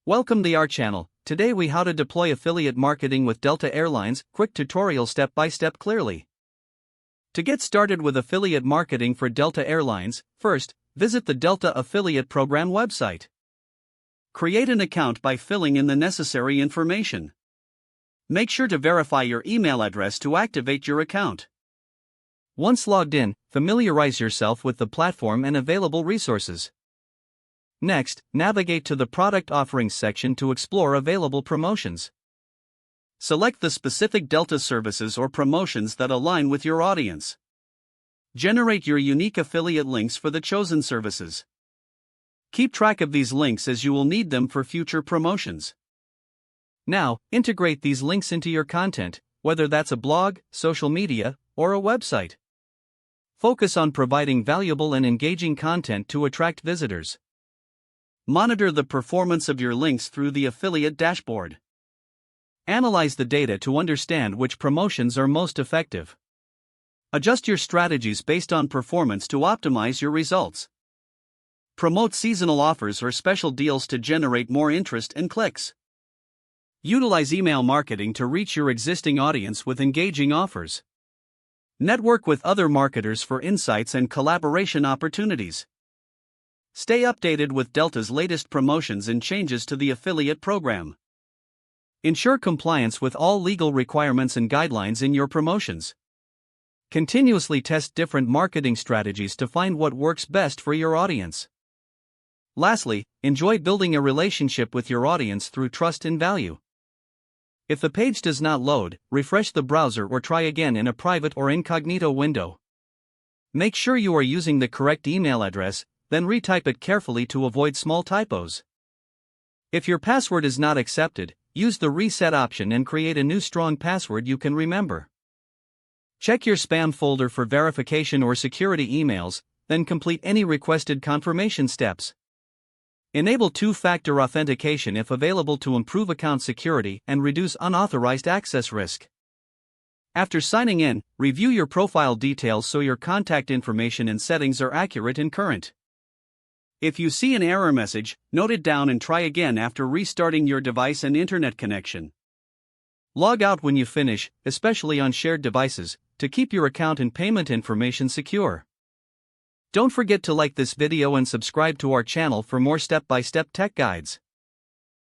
Welcome to our channel. Today we how to deploy affiliate marketing with Delta Airlines, quick tutorial step by step clearly. To get started with affiliate marketing for Delta Airlines, first, visit the Delta Affiliate Program website. Create an account by filling in the necessary information. Make sure to verify your email address to activate your account. Once logged in, familiarize yourself with the platform and available resources. Next, navigate to the Product Offerings section to explore available promotions. Select the specific Delta services or promotions that align with your audience. Generate your unique affiliate links for the chosen services. Keep track of these links as you will need them for future promotions. Now, integrate these links into your content, whether that's a blog, social media, or a website. Focus on providing valuable and engaging content to attract visitors. Monitor the performance of your links through the affiliate dashboard. Analyze the data to understand which promotions are most effective. Adjust your strategies based on performance to optimize your results. Promote seasonal offers or special deals to generate more interest and clicks. Utilize email marketing to reach your existing audience with engaging offers. Network with other marketers for insights and collaboration opportunities. Stay updated with Delta's latest promotions and changes to the affiliate program. Ensure compliance with all legal requirements and guidelines in your promotions. Continuously test different marketing strategies to find what works best for your audience. Lastly, enjoy building a relationship with your audience through trust and value. If the page does not load, refresh the browser or try again in a private or incognito window. Make sure you are using the correct email address, then retype it carefully to avoid small typos. If your password is not accepted, use the reset option and create a new strong password you can remember. Check your spam folder for verification or security emails, then complete any requested confirmation steps. Enable two-factor authentication if available to improve account security and reduce unauthorized access risk. After signing in, review your profile details so your contact information and settings are accurate and current. If you see an error message, note it down and try again after restarting your device and internet connection. Log out when you finish, especially on shared devices, to keep your account and payment information secure. Don't forget to like this video and subscribe to our channel for more step-by-step tech guides.